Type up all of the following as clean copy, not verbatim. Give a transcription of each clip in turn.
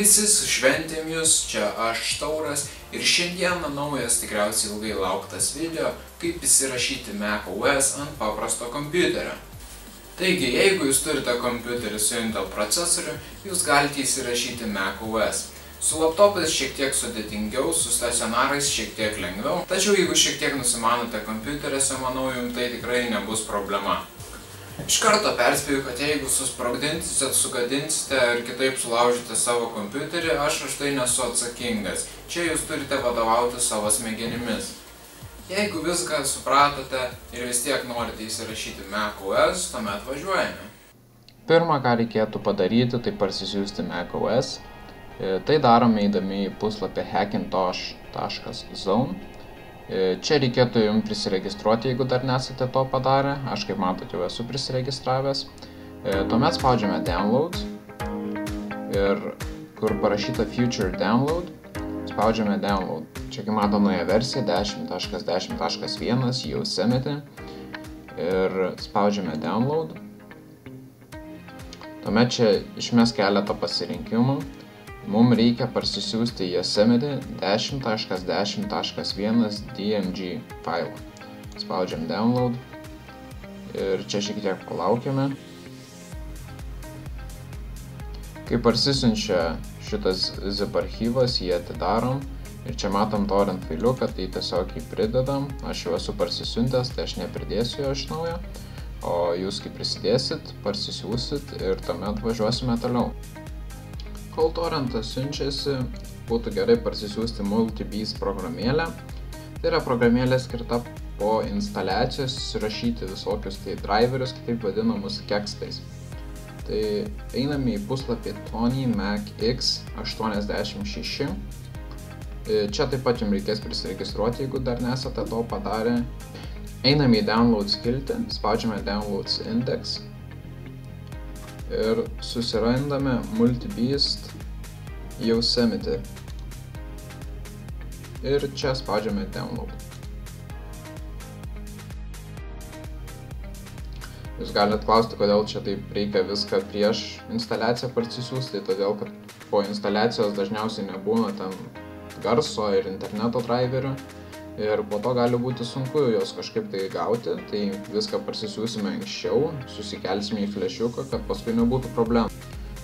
visi su šventėm jūs, čia aš Tauras ir šiandieną naujas tikriausiai ilgai lauktas video, kaip įsirašyti macOS ant paprasto kompiuterio. Taigi, jeigu jūs turite kompiuterį su Intel procesoriu, jūs galite įsirašyti macOS. Su laptopais šiek tiek sudėtingiau, su stacionarais šiek tiek lengviau, tačiau jeigu šiek tiek nusimanote kompiuteriuose, manau, jums tai tikrai nebus problema. Iš karto perspėju, kad jeigu susprogdinsite, sugadinsite ir kitaip sulaužite savo kompiuterį, aš už tai nesu atsakingas. Čia jūs turite vadovauti savo smegenimis. Jeigu viską supratote ir vis tiek norite įsirašyti macOS, tuomet važiuojame. Pirma, ką reikėtų padaryti, tai parsisiųsti macOS. Tai darome eidami į puslapį hackintosh.zone. Čia reikėtų jums prisiregistruoti, jeigu dar nesate to padarę. Aš, kaip matote, jau esu prisiregistravęs. Tuomet spaudžiame Downloads ir kur parašyta Future Download, spaudžiame Download. Čia, kaip matom, nauja versija 10.10.1 Yosemite ir spaudžiame Download. Tuomet čia išmes keletą pasirinkimų. Mums reikia parsisiųsti Yosemite 10.10.1 DMG failą. Spaudžiam Download ir čia šiek tiek palaukiame. Kai parsisiunčia šitas zip archyvas, jį atidarom ir čia matom torrent failiuką, tai tiesiog jį pridedam. Aš jau esu parsisiuntęs, tai aš nepridėsiu jo iš naujo, o jūs kai prisidėsit, parsisiųsit ir tuomet važiuosime toliau. Kol torrentas siunčiasi, būtų gerai parsisiųsti MultiBeast programėlę. Tai yra programėlė skirta po instaliacijos įsirašyti visokius tai driverius, kitaip vadinamus kekstais. Tai einame į puslapį Tony Mac X86. Čia taip pat jums reikės prisiregistruoti, jeigu dar nesate to padarę. Einame į Downloads skiltį, spaudžiame Downloads Index. Ir susirandame MultiBeast Yosemite. Ir čia spaudžiame Download. Jūs galite klausti, kodėl čia taip reikia viską prieš instaliaciją parsisiųsti, todėl kad po instaliacijos dažniausiai nebūna ten garso ir interneto driverių. Ir po to gali būti sunku jos kažkaip tai gauti, tai viską parsisiųsime anksčiau, susikelsime į flešiuką, kad paskui nebūtų problemų.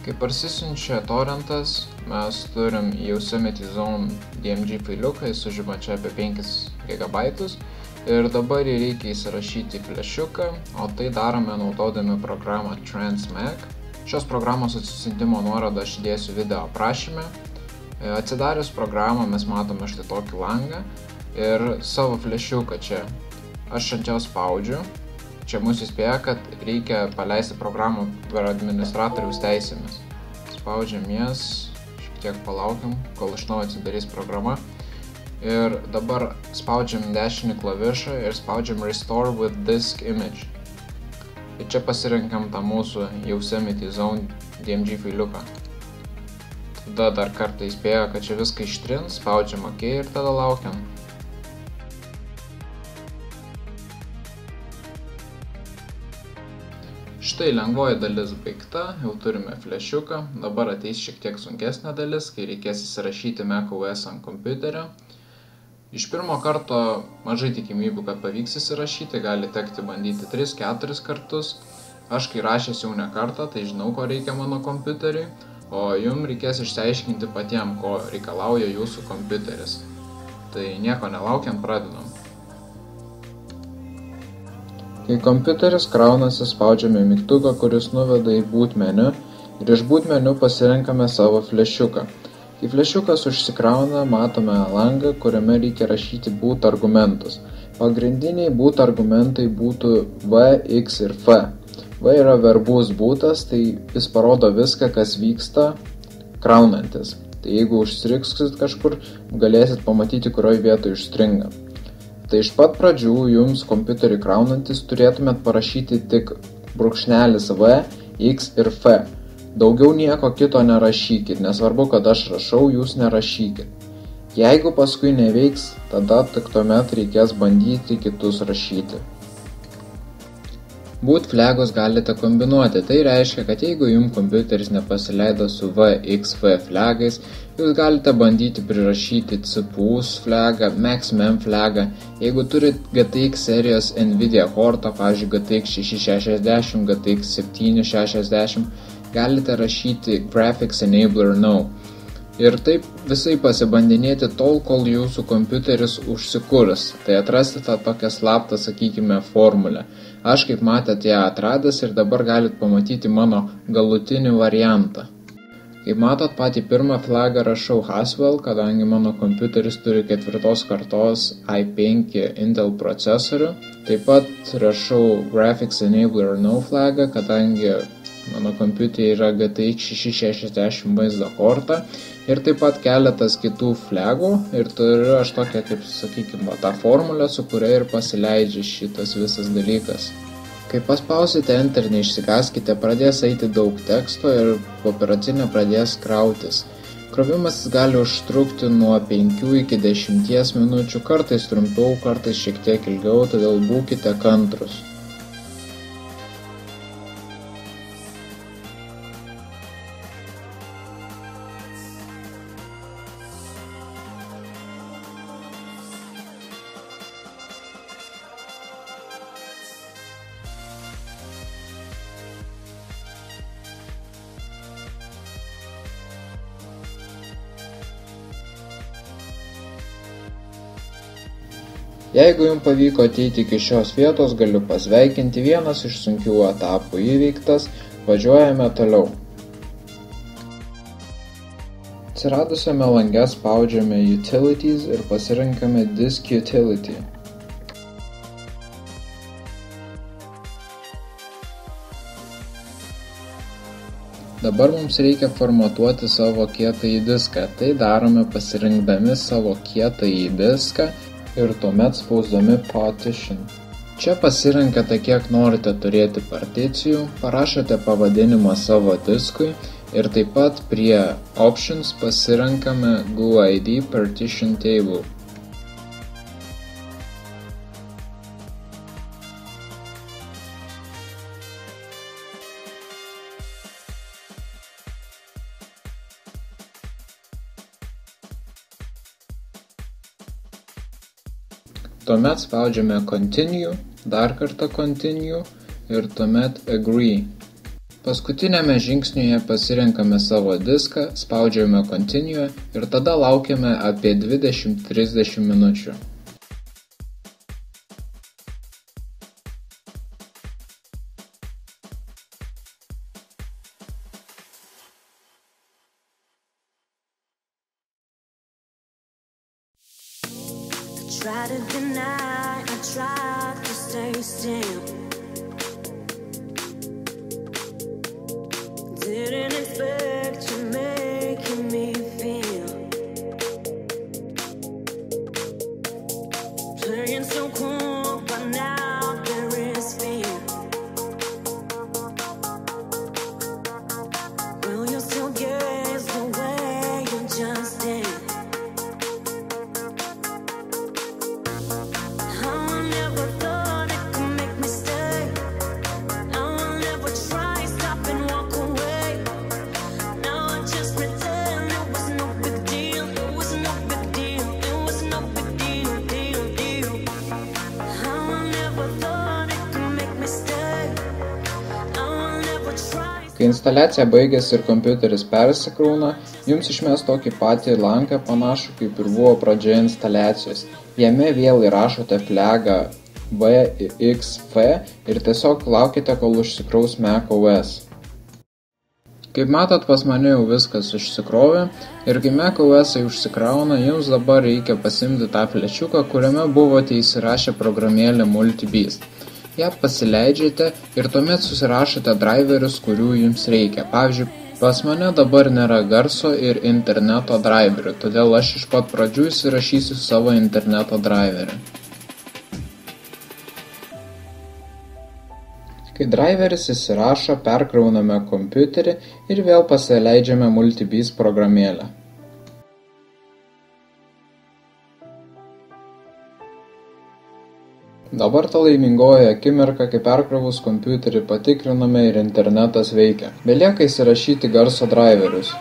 Kai parsisiunčia torrentas, mes turim Yosemite Zone DMG failiuką, jis užima čia apie 5 GB ir dabar jį reikia įsirašyti į flešiuką, o tai darome naudodami programą Transmac. Šios programos atsisiuntimo nuorodą aš įdėsiu video aprašyme. Atsidarius programą mes matome štai tokį langą ir savo flešiuką čia. Aš ant jo spaudžiu. Čia mus įspėja, kad reikia paleisti programą per administratoriaus teisėmis. Spaudžiam jas, šiek tiek palaukiam, kol iš naujo atsidarys programa. Ir dabar spaudžiam dešinį klavišą ir spaudžiam Restore with Disk Image. Ir čia pasirinkam tą mūsų Yosemite Zone DMG failiuką. Tada dar kartą įspėja, kad čia viską ištrins, spaudžiam OK ir tada laukiam. Štai lengvoji dalis baigta, jau turime flešiuką, dabar ateis šiek tiek sunkesnė dalis, kai reikės įsirašyti macOS ant kompiuterio. Iš pirmo karto mažai tikimybių, kad pavyks įsirašyti, gali tekti bandyti 3-4 kartus. Aš kai rašęs jau ne kartą, tai žinau, ko reikia mano kompiuteriui, o jums reikės išsiaiškinti patiem, ko reikalauja jūsų kompiuteris. Tai nieko nelaukiant pradedam. Kai kompiuteris kraunasi, spaudžiame mygtuką, kuris nuveda į boot meniu ir iš boot meniu pasirenkame savo flešiuką. Kai flešiukas užsikrauna, matome langą, kuriame reikia rašyti boot argumentus. Pagrindiniai boot argumentai būtų V, X ir F. V yra verbus bootas, tai jis parodo viską, kas vyksta kraunantis. Tai jeigu užstrigsit kažkur, galėsit pamatyti, kurioje vietoje užstringa. Tai iš pat pradžių jums kompiuterį kraunantis turėtumėt parašyti tik brūkšnelis V, X ir F. Daugiau nieko kito nerašykit, nesvarbu, kad aš rašau, jūs nerašykit. Jeigu paskui neveiks, tada tik tuomet reikės bandyti kitus rašyti. Boot flagus galite kombinuoti, tai reiškia, kad jeigu jums kompiuteris nepasileido su VXV flagais, jūs galite bandyti prirašyti CPU flagą, MaxMem flagą. Jeigu turit GTX serijos Nvidia kortą, pavyzdžiui GTX 660, GTX 760, galite rašyti Graphics Enabler No. Ir taip visai pasibandinėti tol, kol jūsų kompiuteris užsikurs. Tai atrasti tą tokią slaptą, sakykime, formulę. Aš, kaip matėte, ją atradęs ir dabar galit pamatyti mano galutinį variantą. Kaip matot, patį pirmą flagą rašau Haswell, kadangi mano kompiuteris turi 4 kartos i5 Intel procesorių. Taip pat rašau Graphics Enabler No flagą, kadangi mano kompiuteryje yra GTX 660 vaizdo korta. Ir taip pat keletas kitų flagų ir turiu aš tokią, kaip sakykime, tą formulę, su kuria ir pasileidžia šitas visas dalykas. Kai paspausite Enter, neišsigąskite, pradės eiti daug teksto ir operacinė pradės krautis. Krovimas gali užtrukti nuo 5 iki 10 minučių, kartais trumpiau, kartais šiek tiek ilgiau, todėl būkite kantrus. Jeigu jums pavyko ateiti iki šios vietos, galiu pasveikinti, vienas iš sunkių etapų įveiktas, važiuojame toliau. Atsiradusiame lange spaudžiame Utilities ir pasirinkame Disk Utility. Dabar mums reikia formatuoti savo kietąjį diską, tai darome pasirinkdami savo kietąjį diską ir tuomet spausdami Partition. Čia pasirenkate, kiek norite turėti particijų, parašote pavadinimą savo diskui ir taip pat prie Options pasirenkame GUID Partition Table. Tuomet spaudžiame Continue, dar kartą Continue ir tuomet Agree. Paskutinėme žingsniuje pasirenkame savo diską, spaudžiame Continue ir tada laukiame apie 20-30 minučių. Try to deny, I try to stay still. Didn't expect you making me feel. Playing so cool, but now there is fear. Will you still gaze the way you just did? Kai instaliacija baigėsi ir kompiuteris persikrauna, jums išmes tokį patį lanką panašų kaip ir buvo pradžioje instaliacijos. Jame vėl įrašote flagą VXV ir tiesiog laukite, kol užsikraus macOS. Kaip matot, pas mane jau viskas užsikrovė ir kai macOS užsikrauna, jums dabar reikia pasimti tą flešiuką, kuriame buvote įsirašę programėlę MultiBeast. Ją pasileidžiate ir tuomet susirašote driverius, kurių jums reikia. Pavyzdžiui, pas mane dabar nėra garso ir interneto driverių, todėl aš iš pat pradžių įsirašysiu savo interneto driverį. Kai driveris įsirašo, perkrauname kompiuterį ir vėl pasileidžiame MultiBeast programėlę. Dabar ta laimingoji akimirka, kai perkrovus kompiuterį patikriname ir internetas veikia. Belieka įsirašyti garso driverius.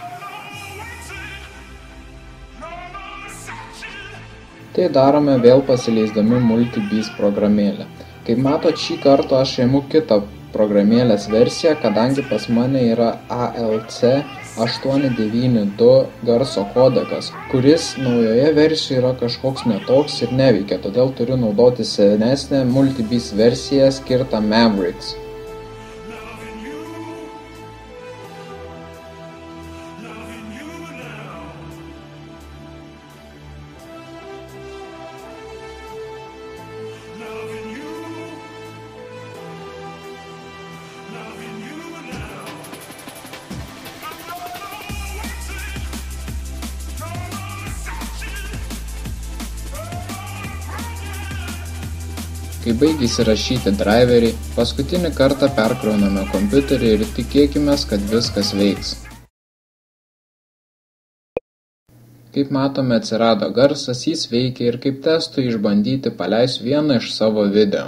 Tai darome vėl pasileisdami MultiBeast programėlę. Kaip matot, šį kartą aš ėmu kitą programėlės versiją, kadangi pas mane yra ALC 892 garso kodekas, kuris naujoje versijoje yra kažkoks netoks ir neveikia, todėl turiu naudoti senesnę MultiBeast versiją skirtą Mavericks. Kai baigia įsirašyti driveriai, paskutinį kartą perkrauname kompiuterį ir tikėkimės, kad viskas veiks. Kaip matome, atsirado garsas, jis veikia ir kaip testui išbandyti paleisiu vieną iš savo video.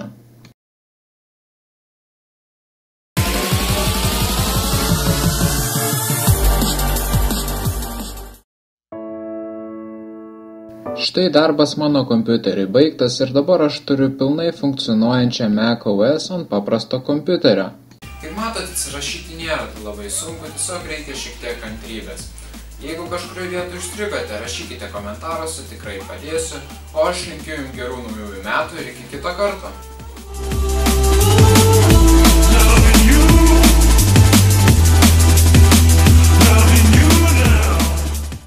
Štai darbas mano kompiuteriui baigtas ir dabar aš turiu pilnai funkcionuojančią macOS ant paprasto kompiuterio. Kaip matot, įsirašyti nėra labai sunku, tiesiog reikia šiek tiek kantrybės. Jeigu kažkurioje vietoje užstrigote, rašykite komentaruose, tikrai padėsiu, o aš linkiu jums gerų naujųjų metų ir iki kito karto.